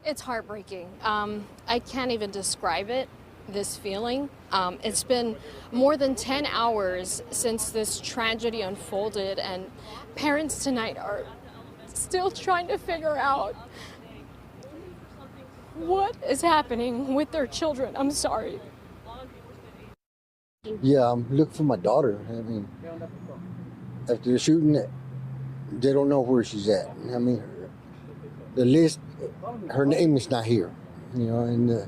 It's heartbreaking. I can't even describe it, this feeling. It's been more than 10 hours since this tragedy unfolded, and parents tonight are still trying to figure out what is happening with their children. I'm sorry. Yeah, I'm looking for my daughter. I mean, after the shooting, they don't know where she's at. I mean, the list, her name is not here, and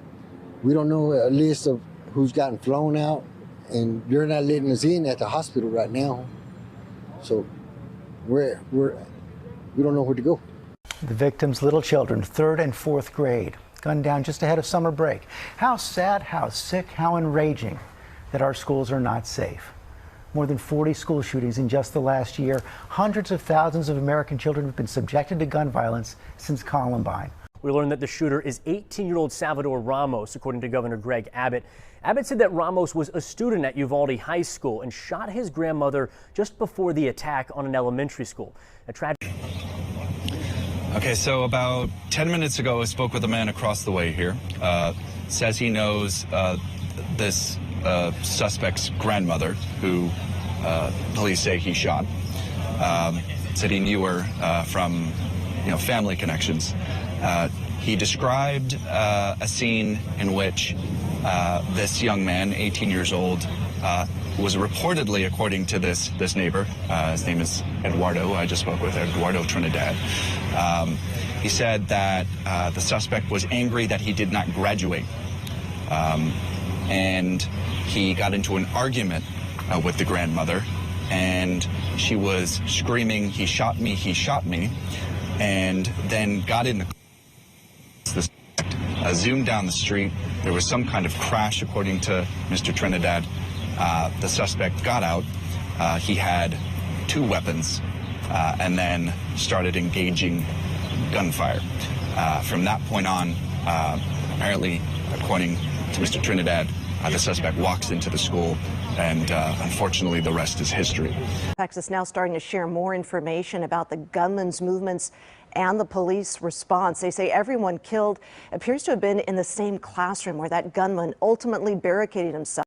we don't know a list of who's gotten flown out, and they're not letting us in at the hospital right now. So we don't know where to go. The victim's little children, 3rd and 4th grade, gunned down just ahead of summer break. How sad, how sick, how enraging that our schools are not safe. More than 40 school shootings in just the last year. Hundreds of thousands of American children have been subjected to gun violence since Columbine. We learned that the shooter is 18-year-old Salvador Ramos, according to Governor Greg Abbott. Abbott said that Ramos was a student at Uvalde High School and shot his grandmother just before the attack on an elementary school. A tragic. Okay, so about 10 minutes ago, I spoke with a man across the way here. Says he knows this suspect's grandmother, who police say he shot. Said he knew her from, family connections. He described a scene in which this young man, 18 years old, was reportedly, according to this neighbor, his name is Eduardo, I just spoke with Eduardo Trinidad. He said that the suspect was angry that he did not graduate. And he got into an argument with the grandmother, and she was screaming, "He shot me, he shot me," and then got in the zoomed down the street. There was some kind of crash, according to Mr. Trinidad. The suspect got out. He had 2 weapons and then started engaging gunfire. From that point on, apparently, according to Mr. Trinidad, the suspect walks into the school, and unfortunately, the rest is history. Texas now starting to share more information about the gunman's movements and the police response. They say everyone killed appears to have been in the same classroom where that gunman ultimately barricaded himself.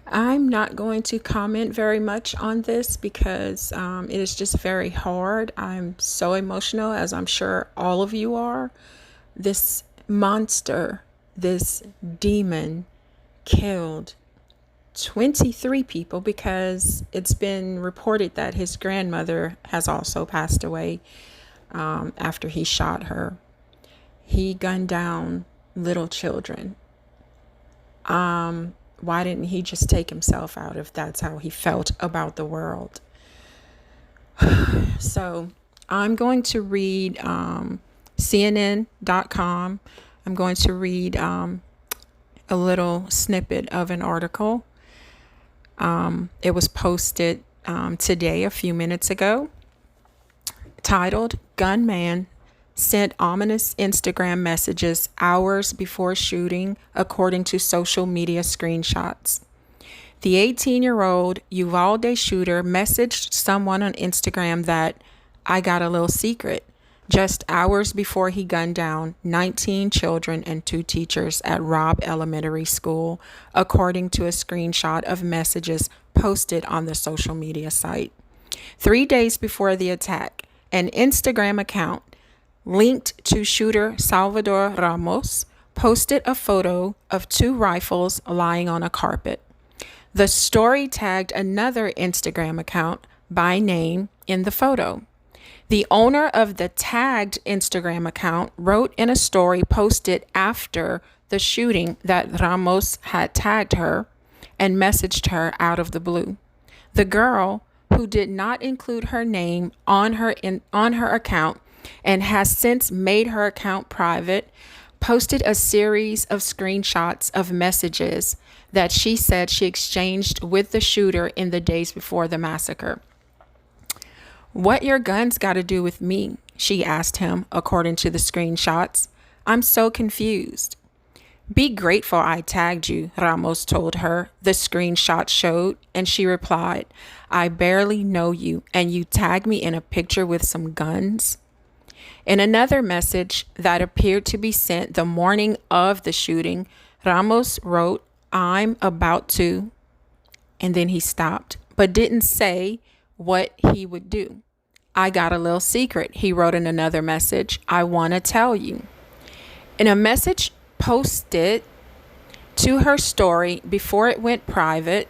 I'm not going to comment very much on this because it is just very hard. I'm so emotional, as I'm sure all of you are. This monster, this demon, killed 23 people because it's been reported that his grandmother has also passed away after he shot her. He gunned down little children. Why didn't he just take himself out if that's how he felt about the world? So I'm going to read CNN.com. I'm going to read a little snippet of an article. It was posted today, a few minutes ago, titled "Gunman Sent Ominous Instagram Messages Hours Before Shooting, According to Social Media Screenshots." The 18-year-old Uvalde shooter messaged someone on Instagram that "I got a little secret" just hours before he gunned down 19 children and 2 teachers at Robb Elementary School, according to a screenshot of messages posted on the social media site. 3 days before the attack, an Instagram account linked to shooter Salvador Ramos posted a photo of 2 rifles lying on a carpet. The story tagged another Instagram account by name in the photo. The owner of the tagged Instagram account wrote in a story posted after the shooting that Ramos had tagged her and messaged her out of the blue. The girl, who did not include her name on her account and has since made her account private, posted a series of screenshots of messages that she said she exchanged with the shooter in the days before the massacre. "What your guns got to do with me?" she asked him, according to the screenshots. "I'm so confused." "Be grateful I tagged you," Ramos told her, the screenshot showed, and she replied, "I barely know you, and you tagged me in a picture with some guns." In another message that appeared to be sent the morning of the shooting, Ramos wrote, "I'm about to," and then he stopped, but didn't say what he would do. "I got a little secret," he wrote in another message. "I want to tell you." In a message posted to her story before it went private,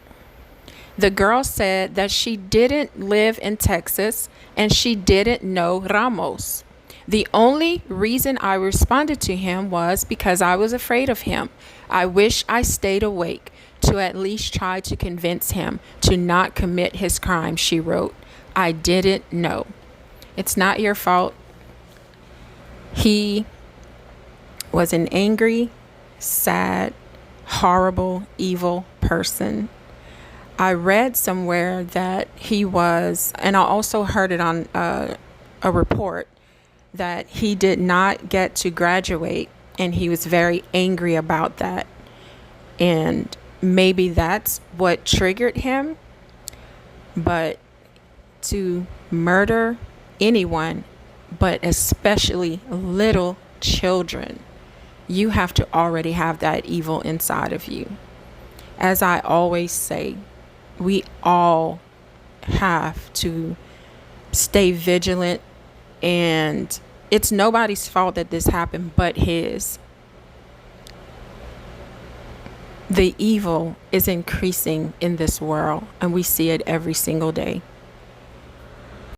the girl said that she didn't live in Texas and she didn't know Ramos. "The only reason I responded to him was because I was afraid of him. I wish I stayed awake to at least try to convince him to not commit his crime," she wrote. "I didn't know." It's not your fault. He was an angry, sad, horrible, evil person. I read somewhere that he was, and I also heard it on a report, that he did not get to graduate, and he was very angry about that. And maybe that's what triggered him. But to murder anyone, but especially little children, you have to already have that evil inside of you. As I always say, we all have to stay vigilant, and it's nobody's fault that this happened but his. The evil is increasing in this world, and we see it every single day.